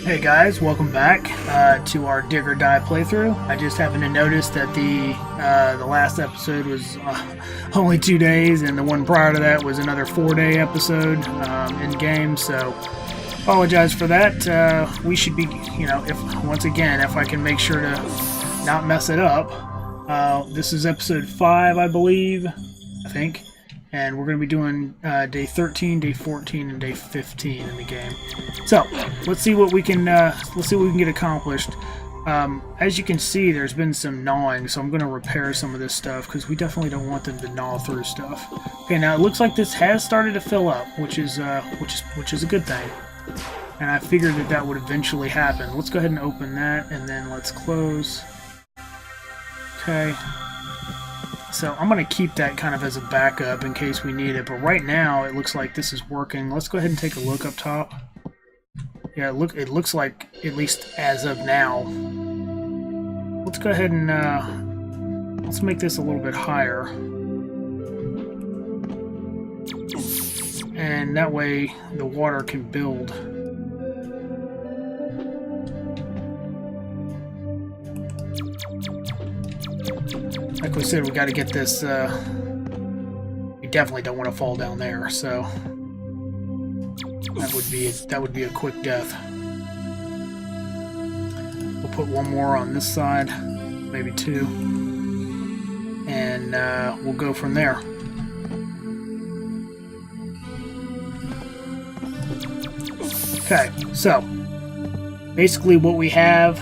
Hey guys, welcome back to our Dig or Die playthrough. I just happened to notice that the last episode was only 2 days, and the one prior to that was another 4-day episode in game. So apologize for that. We should be, if I can make sure to not mess it up. This is episode 5, I believe. I think. And we're going to be doing day 13, day 14, and day 15 in the game. So let's see what we can get accomplished. As you can see, there's been some gnawing, so I'm going to repair some of this stuff because we definitely don't want them to gnaw through stuff. Okay, now it looks like this has started to fill up, which is a good thing. And I figured that would eventually happen. Let's go ahead and open that, and then let's close. Okay. So I'm going to keep that kind of as a backup in case we need it, but right now it looks like this is working. Let's go ahead and take a look up top. Yeah, it looks like, at least as of now. Let's go ahead and let's make this a little bit higher. And that way the water can build. Like we said, we got to get this. We definitely don't want to fall down there, so that would be a quick death. We'll put one more on this side, maybe 2, and we'll go from there. Okay, so basically what we have,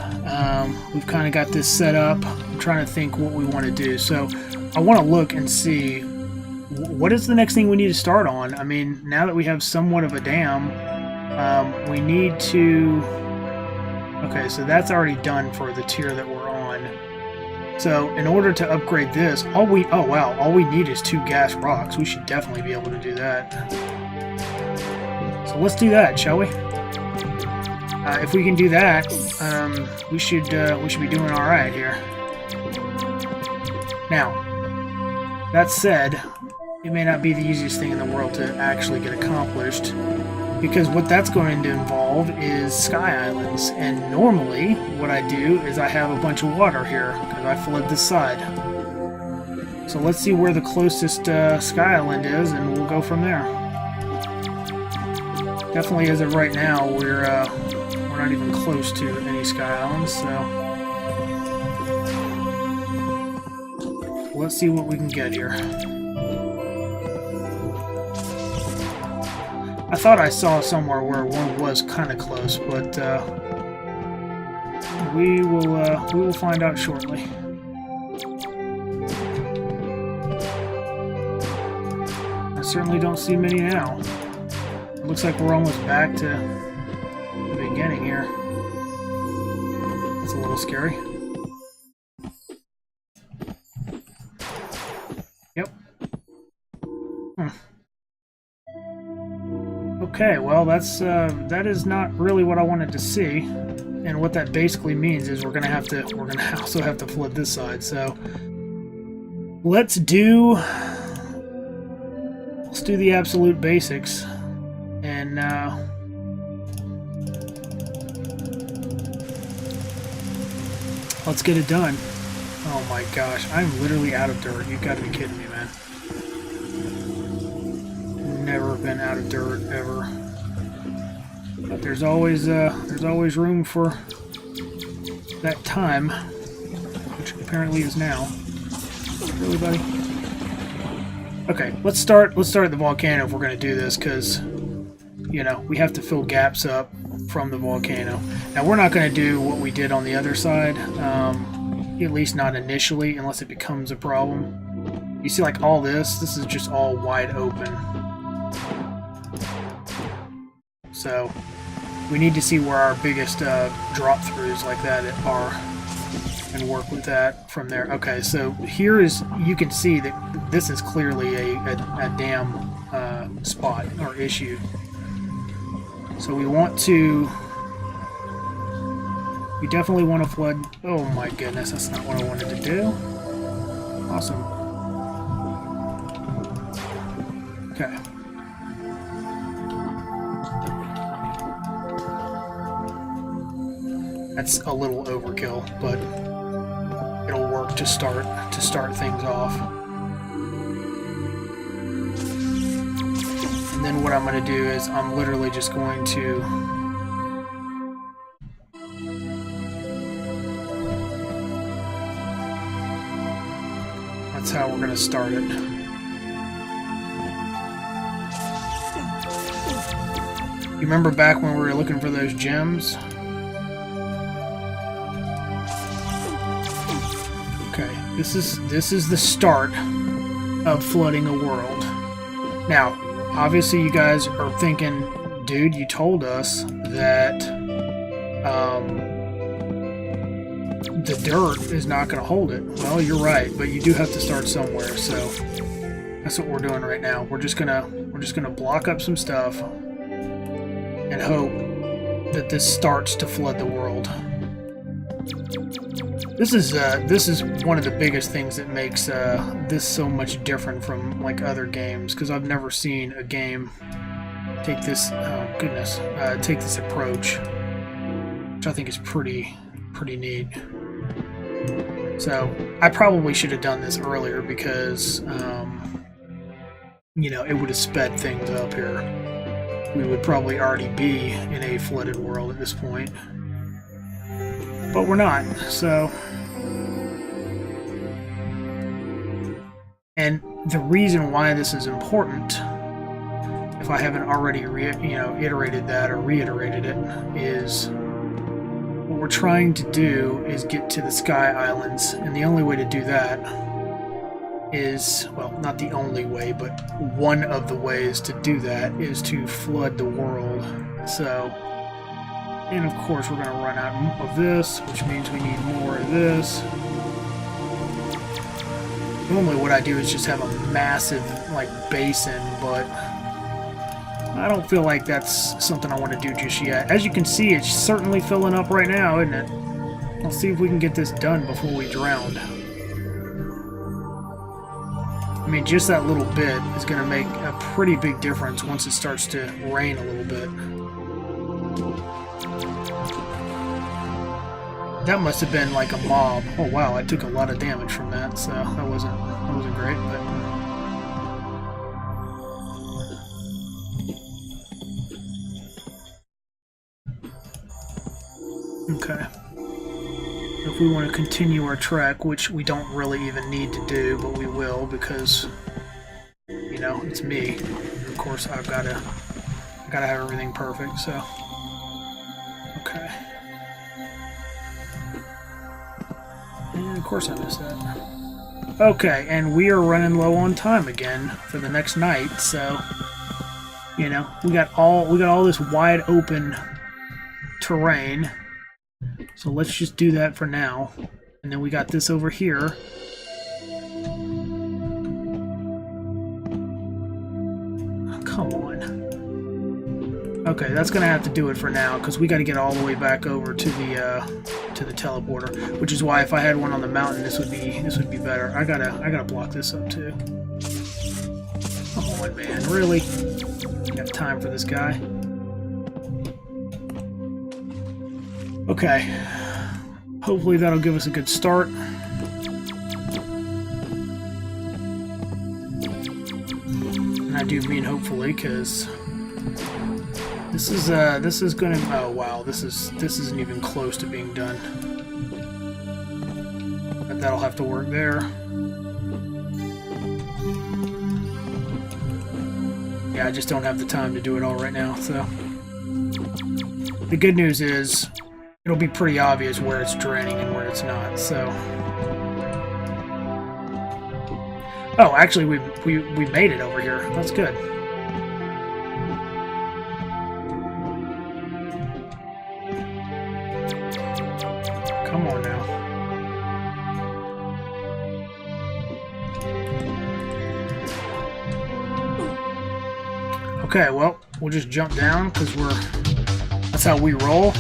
we've kind of got this set up. I'm trying to think what we want to do. So I want to look and see what is the next thing we need to start on. I mean, now that we have somewhat of a dam, we need to... Okay, so that's already done for the tier that we're on. So in order to upgrade this, all we need is 2 gas rocks. We should definitely be able to do that. So let's do that, shall we? If we can do that, we should be doing all right here. Now, that said, it may not be the easiest thing in the world to actually get accomplished, because what that's going to involve is sky islands. And normally, what I do is I have a bunch of water here because I flood this side. So let's see where the closest sky island is, and we'll go from there. Definitely, as of right now, we're not even close to any sky islands, so let's see what we can get here. I thought I saw somewhere where one was kind of close, but we will find out shortly. I certainly don't see many now. It looks like we're almost back to the beginning here. That's a little scary. Yep. Okay, well that is not really what I wanted to see, and what that basically means is we're gonna also have to flood this side. So let's do the absolute basics, and let's get it done. Oh my gosh, I'm literally out of dirt. You've got to be kidding me, man. Never been out of dirt ever. But there's always room for that time, which apparently is now. Really, buddy? Okay, let's start at the volcano if we're going to do this, because we have to fill gaps up from the volcano. Now we're not going to do what we did on the other side, at least not initially, unless it becomes a problem. You see, like all this is just all wide open. So we need to see where our biggest drop-throughs like that are, and work with that from there. Okay, so here you can see that this is clearly a dam spot or issue. So we definitely want to flood. Oh my goodness, that's not what I wanted to do. Awesome. Okay. That's a little overkill, but it'll work to start things off. And then what I'm going to do is I'm literally just going to that's how we're going to start it. You remember back when we were looking for those gems? Okay, this is the start of flooding a world. Now, obviously you guys are thinking, dude, you told us that the dirt is not going to hold it. Well, you're right, but you do have to start somewhere, so that's what we're doing right now. We're just gonna block up some stuff and hope that this starts to flood the world. This is one of the biggest things that makes this so much different from like other games, because I've never seen a game take this take this approach, which I think is pretty neat. So I probably should have done this earlier because you know, it would have sped things up here. We would probably already be in a flooded world at this point. But we're not, so... And the reason why this is important, if I haven't already iterated that or reiterated it, is what we're trying to do is get to the Sky Islands, and the only way to do that is, well, not the only way, but one of the ways to do that is to flood the world. So, and of course we're going to run out of this, which means we need more of this. Normally what I do is just have a massive, like, basin, but I don't feel like that's something I want to do just yet. As you can see, it's certainly filling up right now, isn't it? Let's see if we can get this done before we drown. I mean, just that little bit is going to make a pretty big difference once it starts to rain a little bit. That must have been like a mob. Oh wow, I took a lot of damage from that, so that wasn't great, but... Okay. If we want to continue our trek, which we don't really even need to do, but we will because, you know, it's me. Of course, I gotta have everything perfect. So, okay. And of course, I missed that. Okay, and we are running low on time again for the next night. So, you know, we got all this wide open terrain. So let's just do that for now. And then we got this over here. Oh, come on. Okay, that's gonna have to do it for now because we got to get all the way back over to the teleporter. Which is why if I had one on the mountain, this would be better. I gotta block this up too. Come on, man, really? Got time for this guy? Okay, hopefully that'll give us a good start. And I do mean hopefully, because this is gonna, oh wow, this isn't even close to being done. But that'll have to work there. Yeah, I just don't have the time to do it all right now, so. The good news is, it'll be pretty obvious where it's draining and where it's not, so... Oh, actually, we made it over here. That's good. Come on now. Okay, well, we'll just jump down, because that's how we roll.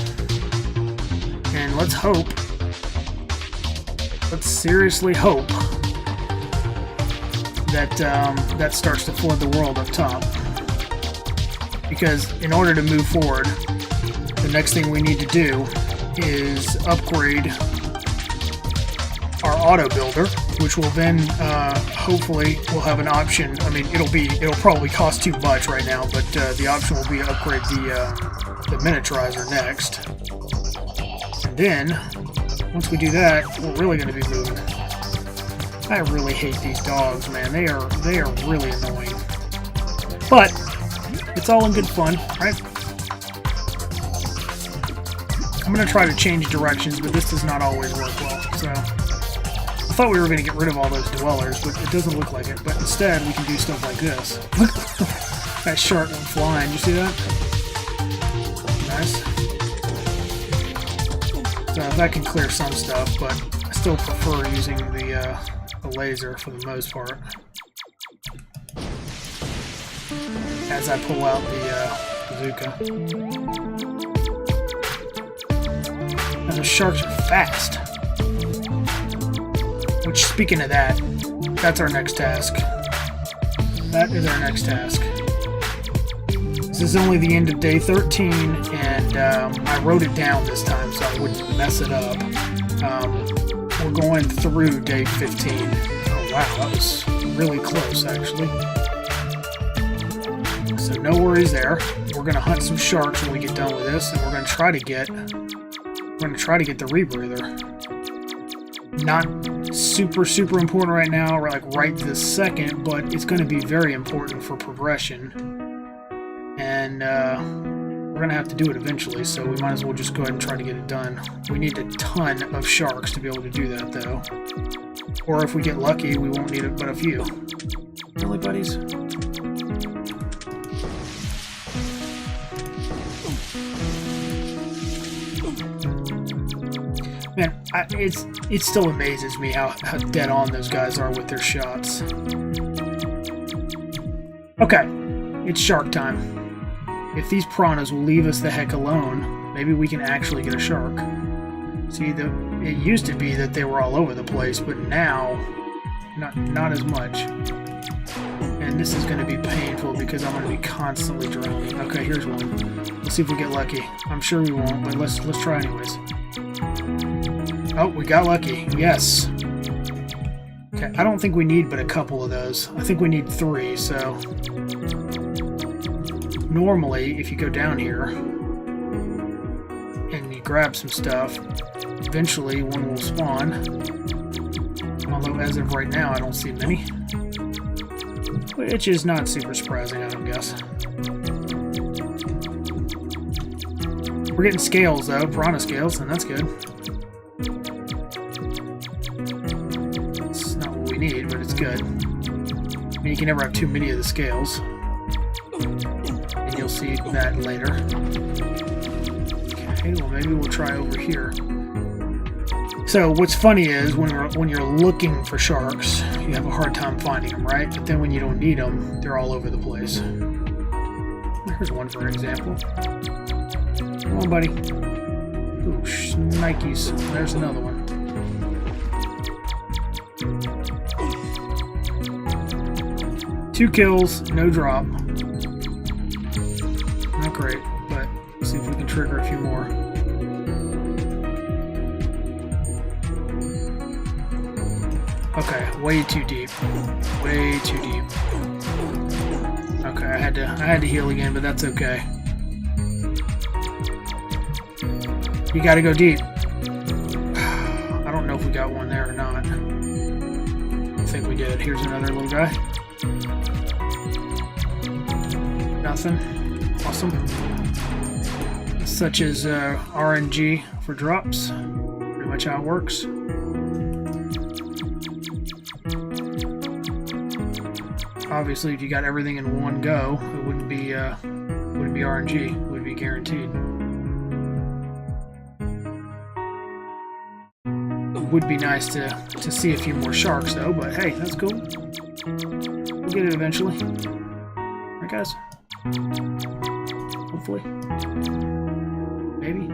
And let's hope, let's seriously hope that that starts to flood the world up top. Because in order to move forward, the next thing we need to do is upgrade our auto builder, which will then hopefully we'll have an option. I mean, it'll probably cost too much right now, but the option will be to upgrade the miniaturizer next. And then once we do that, we're really going to be moving. I really hate these dogs, man. They are really annoying. But it's all in good fun, right? I'm going to try to change directions, but this does not always work well. So I thought we were going to get rid of all those dwellers, but it doesn't look like it. But instead, we can do stuff like this. Look, that shark went flying. You see that? Nice. So that can clear some stuff, but I still prefer using the laser for the most part. As I pull out the bazooka. And the sharks are fast. Which, speaking of that, that's our next task. That is our next task. This is only the end of day 13, and I wrote it down this time so I wouldn't mess it up. We're going through day 15. Oh wow, that was really close actually. So no worries there. We're gonna hunt some sharks when we get done with this, and we're gonna try to get the rebreather. Not super important right now, or like right this second, but it's gonna be very important for progression. And we're gonna have to do it eventually, so we might as well just go ahead and try to get it done. We need a ton of sharks to be able to do that, though. Or if we get lucky, we won't need it but a few. Really, buddies? Man, it still amazes me how dead on those guys are with their shots. Okay, it's shark time. If these piranhas will leave us the heck alone, maybe we can actually get a shark. See, it used to be that they were all over the place, but now, not as much. And this is going to be painful because I'm going to be constantly drowning. Okay, here's one. Let's see if we get lucky. I'm sure we won't, but let's try anyways. Oh, we got lucky. Yes. Okay, I don't think we need but a couple of those. I think we need 3, so... Normally, if you go down here and you grab some stuff, eventually one will spawn. Although as of right now, I don't see many. Which is not super surprising, I don't guess. We're getting scales though, piranha scales, and that's good. It's not what we need, but it's good. I mean, you can never have too many of the scales. You'll see that later. Okay, well maybe we'll try over here. So what's funny is when you're looking for sharks, you have a hard time finding them, right? But then when you don't need them, they're all over the place. Here's one for example. Come on, buddy. Ooh, Nikes. There's another one. Two kills, no drop. Not great, but let's see if we can trigger a few more. Okay, way too deep. Way too deep. Okay, I had to heal again, but that's okay. You gotta go deep. I don't know if we got one there or not. I think we did. Here's another little guy. Nothing. Awesome. Such as RNG for drops. Pretty much how it works. Obviously, if you got everything in one go, it wouldn't be RNG. It would be guaranteed. It would be nice to see a few more sharks, though. But hey, that's cool. We'll get it eventually. Right, guys? Hopefully. Maybe.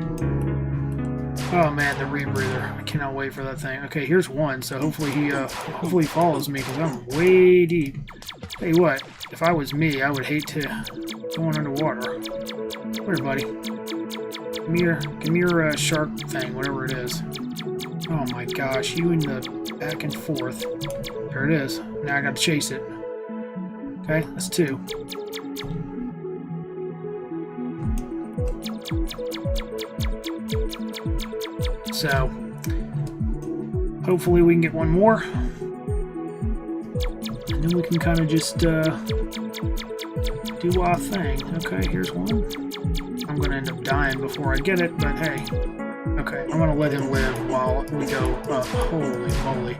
Oh man, the rebreather. I cannot wait for that thing. Okay, here's one, so hopefully he follows me because I'm way deep. Tell you what, if I was me, I would hate to go on underwater. Where, buddy? Give me your shark thing, whatever it is. Oh my gosh, you in the back and forth. There it is. Now I gotta chase it. Okay, that's 2. So, hopefully we can get one more. And then we can kind of just do our thing. Okay, here's one. I'm going to end up dying before I get it, but hey. Okay, I'm going to let him live while we go up. Holy moly.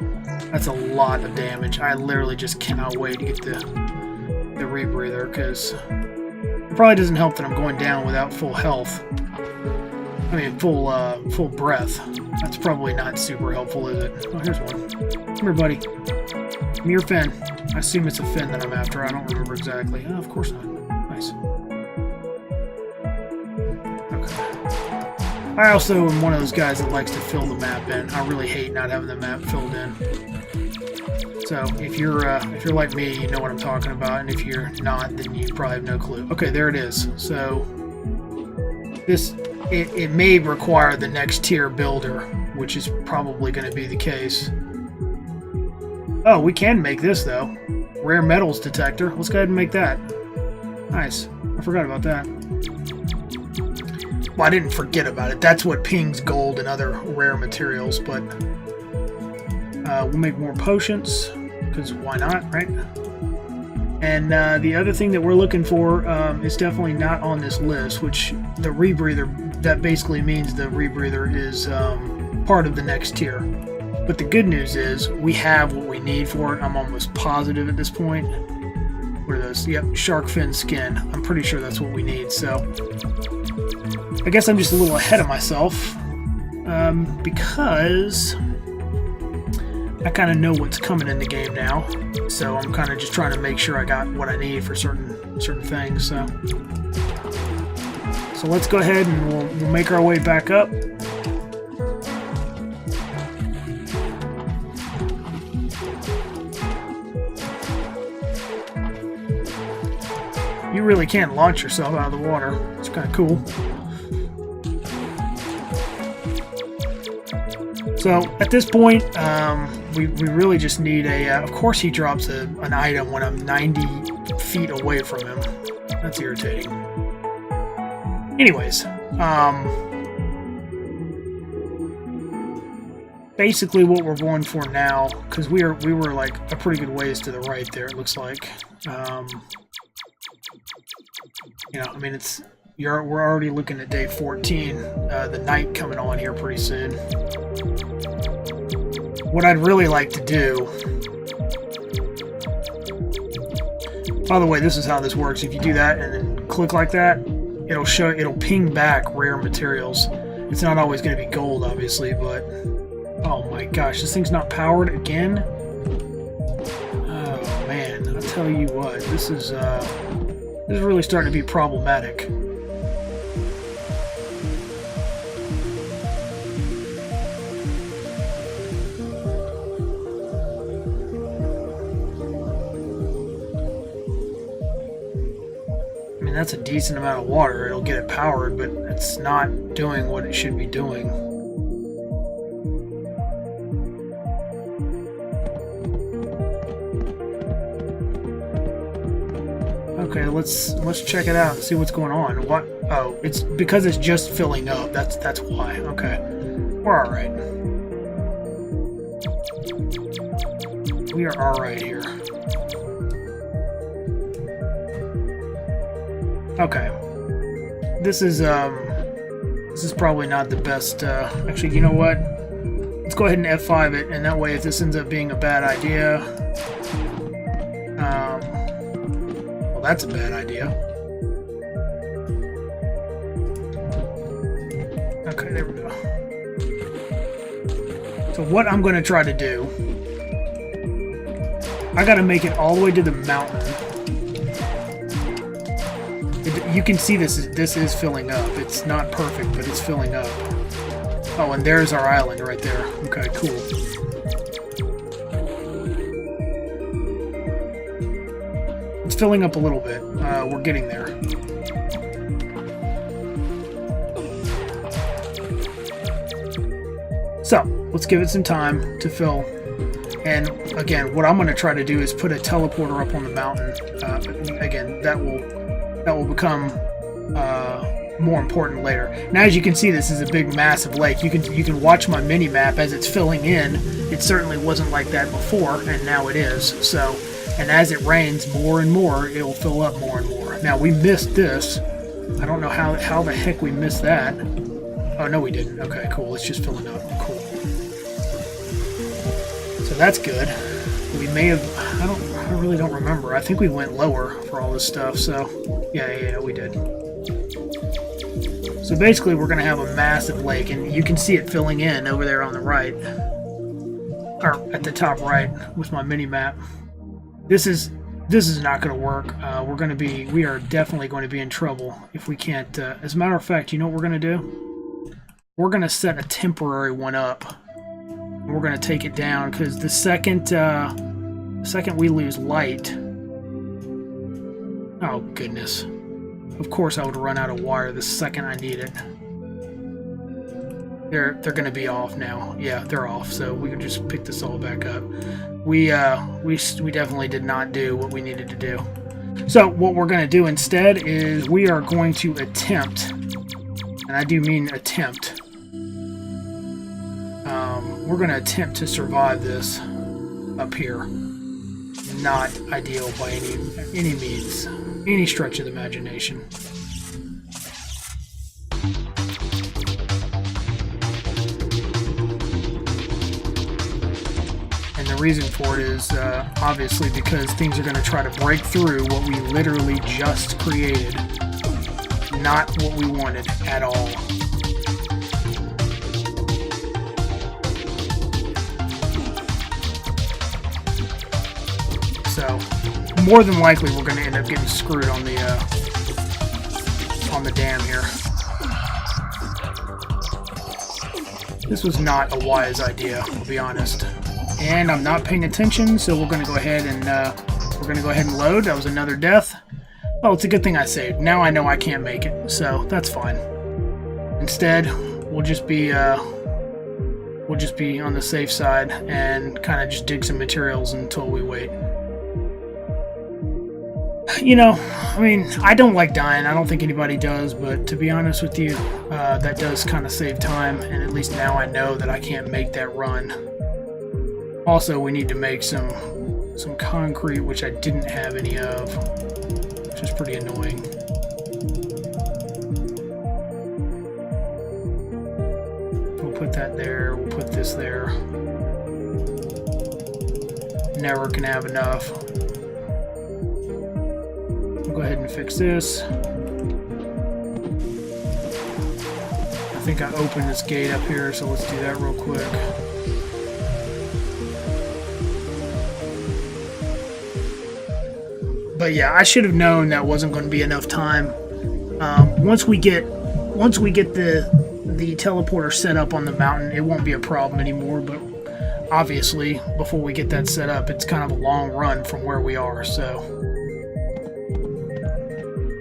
That's a lot of damage. I literally just cannot wait to get the rebreather, because it probably doesn't help that I'm going down without full health. I mean, full breath. That's probably not super helpful, is it? Oh, here's one. Come here, buddy. Give me your fin. I assume it's a fin that I'm after. I don't remember exactly. Oh, of course not. Nice. Okay. I also am one of those guys that likes to fill the map in. I really hate not having the map filled in. So if you're like me, you know what I'm talking about, and if you're not, then you probably have no clue. Okay, there it is. So it may require the next tier builder, which is probably going to be the case. Oh, we can make this though. Rare metals detector. Let's go ahead and make that. Nice. I forgot about that. Well, I didn't forget about it. That's what pings gold and other rare materials, but we'll make more potions, because why not, right? And the other thing that we're looking for is definitely not on this list, which the rebreather, that basically means the rebreather is part of the next tier. But the good news is we have what we need for it. I'm almost positive at this point. What are those? Yep, shark fin skin. I'm pretty sure that's what we need. So I guess I'm just a little ahead of myself because I kind of know what's coming in the game now. So I'm kind of just trying to make sure I got what I need for certain things. So let's go ahead and we'll make our way back up. You really can't launch yourself out of the water. It's kind of cool. So at this point, we really just need a... of course he drops an item when I'm 90 feet away from him. That's irritating. Anyways, basically what we're going for now, because we were like a pretty good ways to the right there, it looks like. You know, I mean, we're already looking at day 14, the night coming on here pretty soon. What I'd really like to do... By the way, this is how this works. If you do that and then click like that, it'll ping back rare materials. It's not always going to be gold, obviously, but... Oh my gosh, this thing's not powered again? Oh man, I'll tell you what, this is really starting to be problematic. I mean, that's a decent amount of water. It'll get it powered, but it's not doing what it should be doing. Okay, let's check it out and see what's going on. What? Oh, it's because it's just filling up. That's why. Okay, we're all right. We are all right here. Okay, this is probably not the best. Actually, you know what? Let's go ahead and F5 it, and that way, if this ends up being a bad idea, well, that's a bad idea. Okay, there we go. So what I'm going to try to do, I got to make it all the way to the mountain. You can see this is filling up. It's not perfect, but it's filling up. Oh, and there's our island right there. Okay, cool. It's filling up a little bit. We're getting there. let's give it some time to fill. And again, what I'm going to try to do is put a teleporter up on the mountain. Again, that will become more important later. Now, as you can see, this is a big, massive lake. You can watch my mini map as it's filling in. It certainly wasn't like that before, and now it is. So, and as it rains more and more, it will fill up more and more. Now, we missed this. I don't know how the heck we missed that. Oh no, we didn't. Okay, cool. It's just filling up. Cool. So that's good. We may have. I really don't remember. I think we went lower for all this stuff. So yeah, we did. So basically, we're going to have a massive lake, and you can see it filling in over there on the right, or at the top right with my mini map. This is not going to work. We are definitely going to be in trouble if we can't. As a matter of fact, you know what we're going to do? We're going to set a temporary one up. We're going to take it down because the second we lose light. Oh goodness. Of course I would run out of wire the second I need it. They're going to be off now. Yeah, they're off. So we can just pick this all back up. We definitely did not do what we needed to do. So what we're going to do instead is we are going to attempt, and I do mean attempt. We're going to attempt to survive this up here. Not ideal by any means, any stretch of the imagination. And the reason for it is obviously because things are going to try to break through what we literally just created. Not what we wanted at all. So, more than likely, we're going to end up getting screwed on the dam here. This was not a wise idea, I'll be honest. And I'm not paying attention, so we're going to go ahead and load. That was another death. Oh, it's a good thing I saved. Now I know I can't make it, so that's fine. Instead, we'll just be on the safe side and kind of just dig some materials until we wait. You know, I mean, I don't like dying. I don't think anybody does, but to be honest with you, that does kind of save time, and at least now I know that I can't make that run. Also, we need to make some concrete, which I didn't have any of, which is pretty annoying. We'll put that there. We'll put this there. Never can have enough. Go ahead and fix this. I think I opened this gate up here, so let's do that real quick. But yeah, I should have known that wasn't going to be enough time. Once we get the teleporter set up on the mountain, it won't be a problem anymore. But obviously, before we get that set up, it's kind of a long run from where we are. So.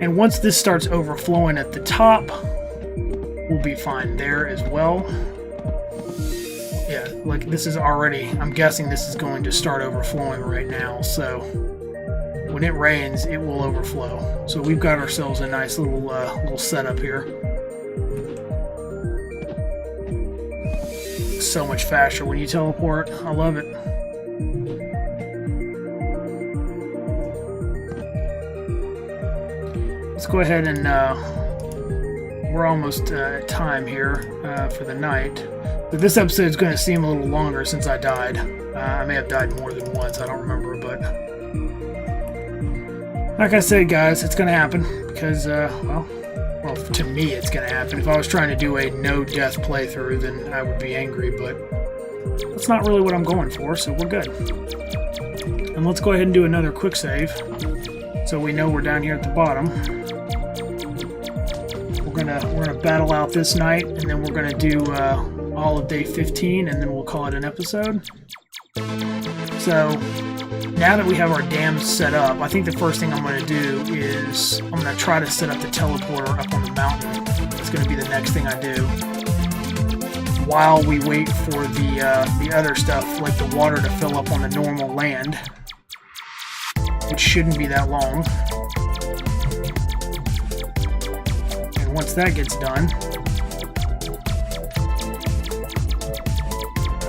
And once this starts overflowing at the top, we'll be fine there as well. Yeah, like this is already, I'm guessing this is going to start overflowing right now. So when it rains, it will overflow. So we've got ourselves a nice little setup here. So much faster when you teleport. I love it. Let's go ahead and we're almost at time here for the night. But this episode is going to seem a little longer since I died. I may have died more than once, I don't remember, but like I said, guys, it's going to happen because, well, to me it's going to happen. If I was trying to do a no-death playthrough, then I would be angry, but that's not really what I'm going for, so we're good. And let's go ahead and do another quick save so we know we're down here at the bottom. We're gonna battle out this night, and then we're gonna do all of day 15, and then we'll call it an episode. So now that we have our dams set up, I think the first thing I'm gonna do is I'm gonna try to set up the teleporter up on the mountain. It's gonna be the next thing I do. while we wait for the other stuff, like the water, to fill up on the normal land, which shouldn't be that long. And once that gets done,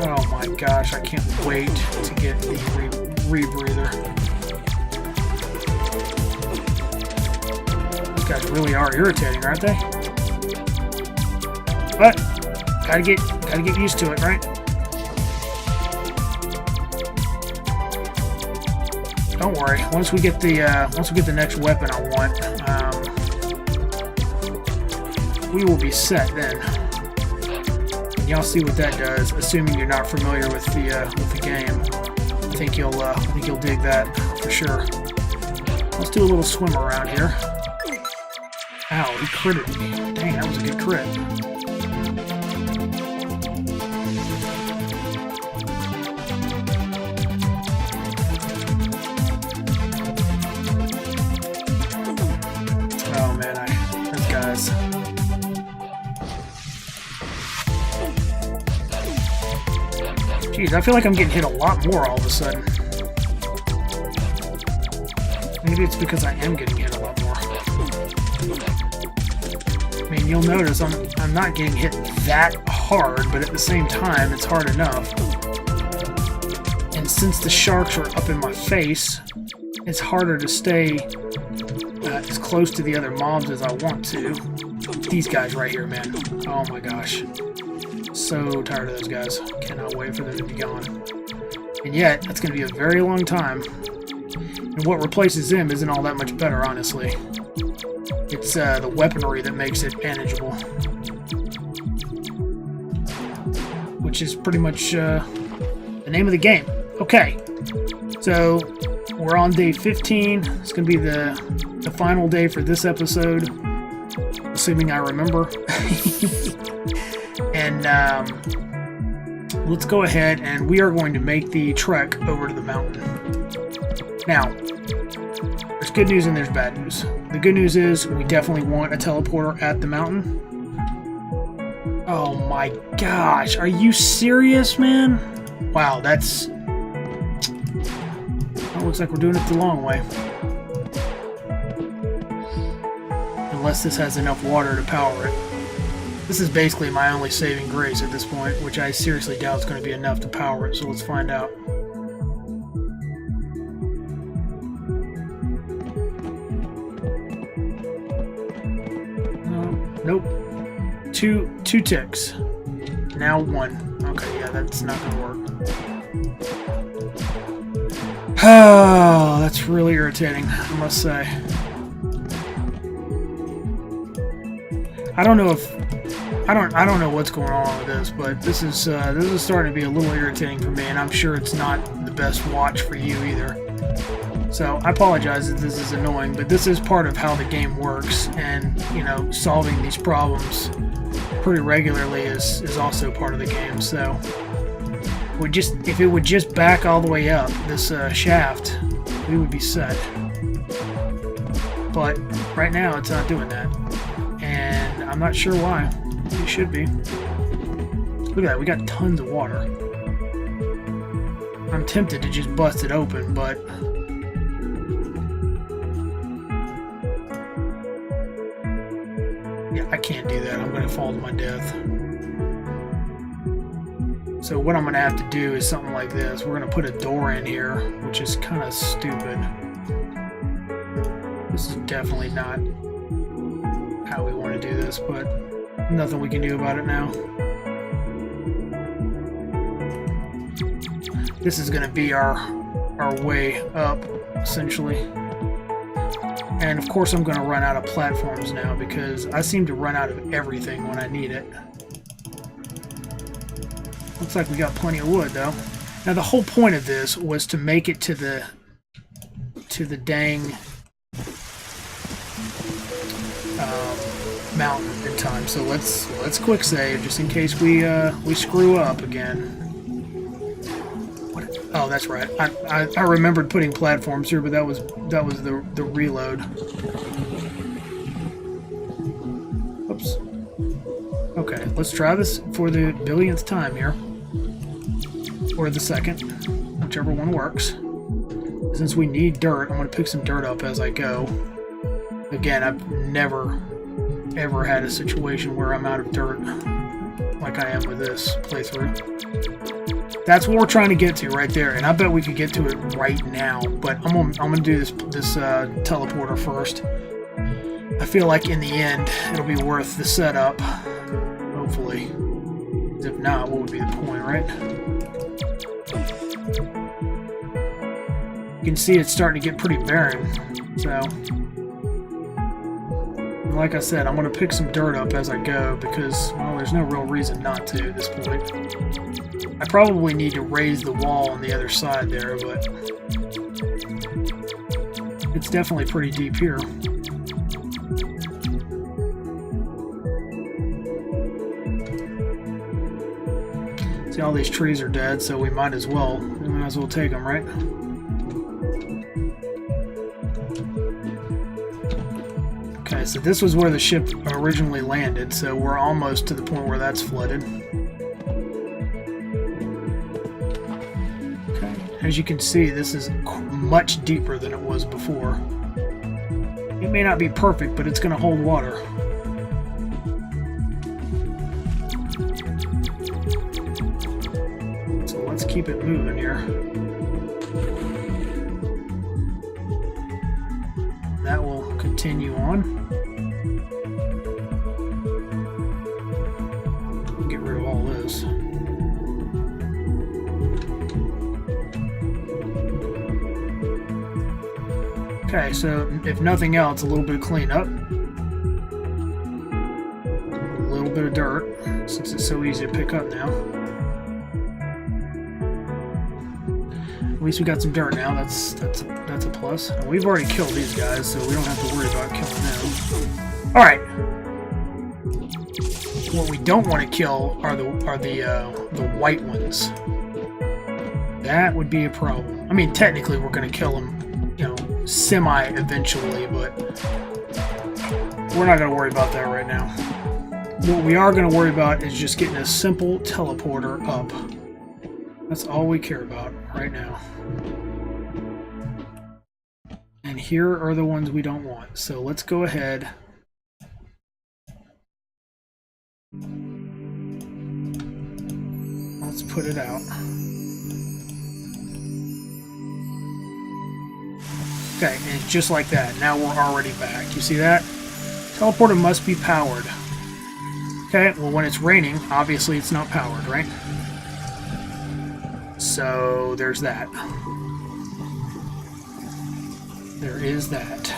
oh my gosh, I can't wait to get the rebreather. These guys really are irritating, aren't they? But gotta get used to it, right? Don't worry. Once we get the next weapon I want, we will be set then. And y'all see what that does. Assuming you're not familiar with the game, I think you'll dig that for sure. Let's do a little swim around here. Ow! He critted me. Dang, that was a good crit. Oh man, those guys. Jeez, I feel like I'm getting hit a lot more all of a sudden. Maybe it's because I am getting hit a lot more. I mean, you'll notice I'm not getting hit that hard, but at the same time, it's hard enough. And since the sharks are up in my face, it's harder to stay as close to the other mobs as I want to. These guys right here, man. Oh my gosh. So tired of those guys. Cannot wait for them to be gone. And yet, that's going to be a very long time. And what replaces them isn't all that much better, honestly. It's the weaponry that makes it manageable. Which is pretty much the name of the game. Okay. So, we're on day 15. It's going to be the final day for this episode. Assuming I remember. And let's go ahead and we are going to make the trek over to the mountain. Now, there's good news and there's bad news. The good news is we definitely want a teleporter at the mountain. Oh my gosh, are you serious, man? Wow, that's... It looks like we're doing it the long way. Unless this has enough water to power it. This is basically my only saving grace at this point, which I seriously doubt is going to be enough to power it, so let's find out. Nope. Two ticks. Now one. Okay, yeah, that's not going to work. Oh, that's really irritating, I must say. I don't know what's going on with this, but this is starting to be a little irritating for me, and I'm sure it's not the best watch for you either. So I apologize if this is annoying, but this is part of how the game works, and you know, solving these problems pretty regularly is also part of the game. So if it would just back all the way up this shaft, we would be set. But right now, it's not doing that, and I'm not sure why. It should be. Look at that, we got tons of water. I'm tempted to just bust it open, but yeah, I can't do that. I'm going to fall to my death. So what I'm going to have to do is something like this. We're going to put a door in here, which is kind of stupid. This is definitely not how we want to do this, but nothing we can do about it now. This is going to be our way up, essentially. And of course I'm going to run out of platforms now because I seem to run out of everything when I need it. Looks like we got plenty of wood, though. Now the whole point of this was to make it to the dang mountain in time. So let's quick save just in case we screw up again. What? Oh, that's right. I remembered putting platforms here, but that was the reload. Oops. Okay, let's try this for the billionth time here. Or the second, whichever one works. Since we need dirt, I'm going to pick some dirt up as I go. Again, I've never, ever had a situation where I'm out of dirt like I am with this playthrough. That's what we're trying to get to right there, and I bet we could get to it right now, but I'm gonna do this teleporter first. I feel like in the end, it'll be worth the setup, hopefully. If not, what would be the point, right? You can see it's starting to get pretty barren, so like I said, I'm going to pick some dirt up as I go because, well, there's no real reason not to at this point. I probably need to raise the wall on the other side there, but it's definitely pretty deep here. See, all these trees are dead, so we might as well take them, right? Okay, so this was where the ship originally landed, so we're almost to the point where that's flooded. Okay, as you can see, this is much deeper than it was before. It may not be perfect, but it's going to hold water. So let's keep it moving here. That will continue on. Get rid of all this. Okay, so if nothing else, a little bit of cleanup. A little bit of dirt, since it's so easy to pick up now. At least we got some dirt now. That's a plus. And we've already killed these guys, so we don't have to worry about killing them. All right. What we don't want to kill are the white ones. That would be a problem. I mean, technically, we're going to kill them, you know, semi-eventually, but we're not going to worry about that right now. What we are going to worry about is just getting a simple teleporter up. That's all we care about right now. And here are the ones we don't want. So let's go ahead. Let's put it out. Okay, and just like that, now we're already back. You see that? Teleporter must be powered. Okay, well when it's raining, obviously it's not powered, right? So there's that. There is that.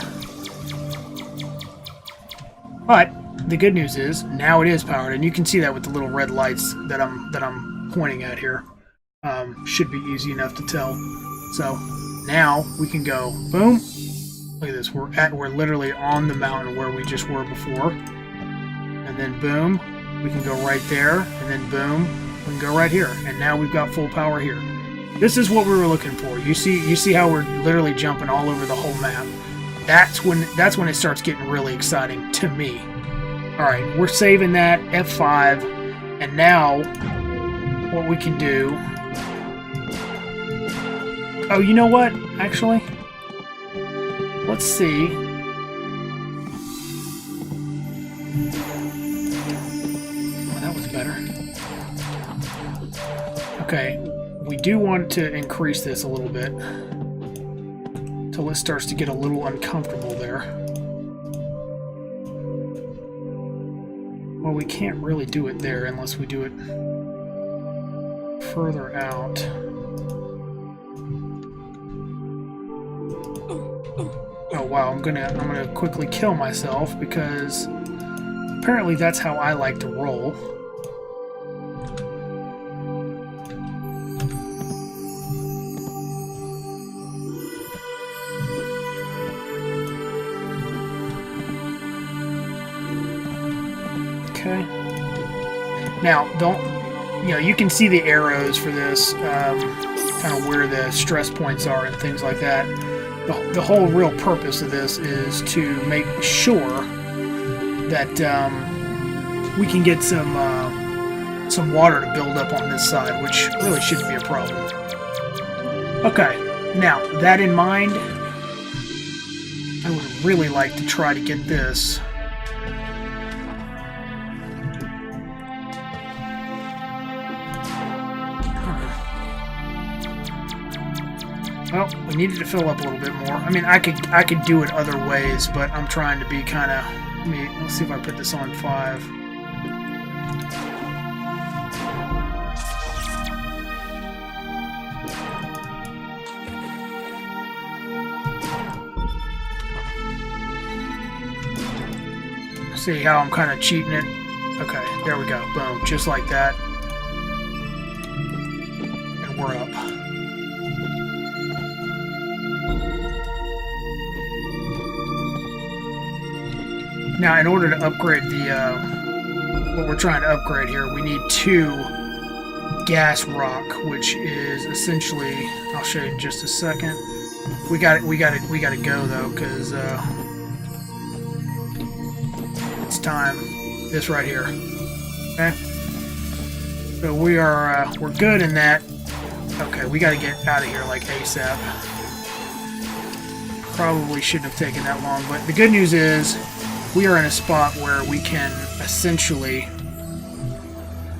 But the good news is now it is powered, and you can see that with the little red lights that I'm pointing at here. Should be easy enough to tell. So now we can go boom. Look at this. We're literally on the mountain where we just were before, and then boom, we can go right there, and then boom, we can go right here, and now we've got full power here. This is what we were looking for. You see how we're literally jumping all over the whole map. That's when it starts getting really exciting to me. All right, we're saving that F5, and now what we can do. Oh, you know what? Actually, let's see. Oh, that was better. Okay. We do want to increase this a little bit until it starts to get a little uncomfortable there. Well, we can't really do it there unless we do it further out. Oh wow, I'm gonna quickly kill myself because apparently that's how I like to roll. Okay. Now, you can see the arrows for this, kind of where the stress points are and things like that. The whole real purpose of this is to make sure that we can get some some water to build up on this side, which really shouldn't be a problem. Okay, now, that in mind, I would really like to try to get this. Well, we needed to fill up a little bit more. I mean, I could do it other ways, but I'm trying to be kind of... Let's see if I put this on 5. See how I'm kind of cheating it? Okay, there we go. Boom, just like that. And we're up. Now, in order to upgrade the, what we're trying to upgrade here, we need 2 gas rock, which is essentially, I'll show you in just a second. We got to go though, because it's time. This right here. Okay. So we're good in that. Okay, we got to get out of here like ASAP. Probably shouldn't have taken that long, but the good news is we are in a spot where we can essentially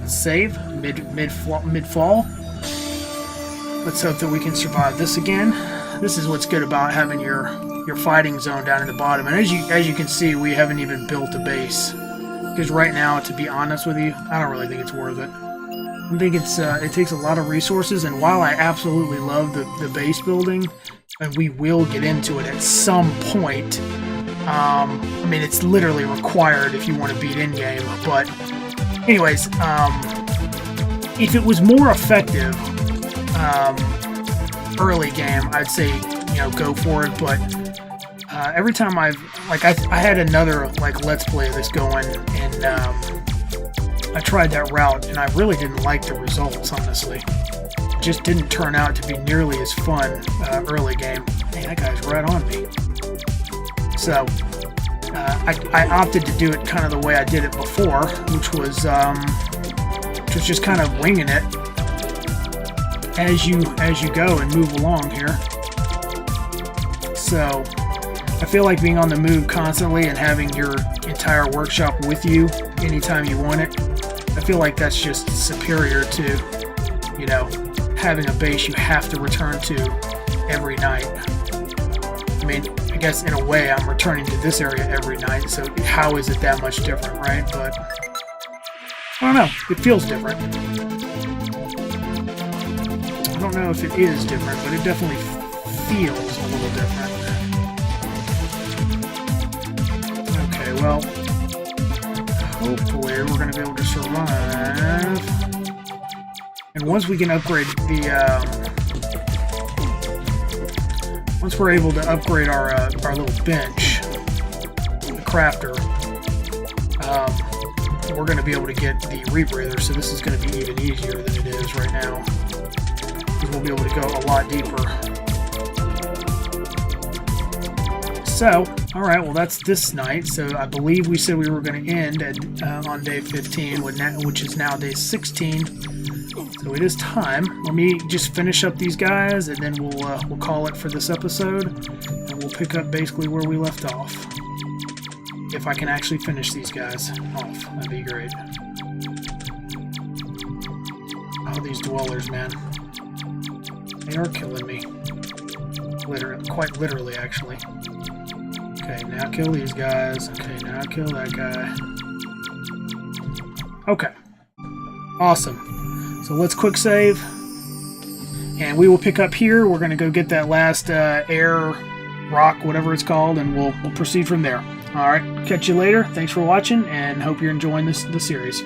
save mid-fall. Let's hope that we can survive this again. This is what's good about having your fighting zone down in the bottom. And as you can see, we haven't even built a base. Because right now, to be honest with you, I don't really think it's worth it. I think it takes a lot of resources, and while I absolutely love the base building, and we will get into it at some point, I mean, it's literally required if you want to beat in-game, but anyways, if it was more effective early game, I'd say, you know, go for it, but every time I had another, like, Let's Play of this going, and I tried that route, and I really didn't like the results, honestly. It just didn't turn out to be nearly as fun early game. Man, that guy's right on me. So, I opted to do it kind of the way I did it before, which was just kind of winging it as you go and move along here. So, I feel like being on the move constantly and having your entire workshop with you anytime you want it, I feel like that's just superior to, you know, having a base you have to return to every night. I mean, I guess in a way I'm returning to this area every night, so how is it that much different, right? But, I don't know, it feels different. I don't know if it is different, but it definitely feels a little different. Okay, well, hopefully we're going to be able to survive. And once we can upgrade the, once we're able to upgrade our little bench, the crafter, we're going to be able to get the rebreather, so this is going to be even easier than it is right now. Because we'll be able to go a lot deeper. So, alright, well that's this night, so I believe we said we were going to end at, on day 15, which is now day 16. So it is time. Let me just finish up these guys, and then we'll call it for this episode, and we'll pick up basically where we left off. If I can actually finish these guys off, that'd be great. Oh, these dwellers, man. They are killing me. Literally, quite literally, actually. Okay, now kill these guys. Okay, now kill that guy. Okay. Awesome. So let's quick save. And we will pick up here. We're going to go get that last air rock, whatever it's called, and we'll proceed from there. Alright, catch you later. Thanks for watching, and hope you're enjoying the series.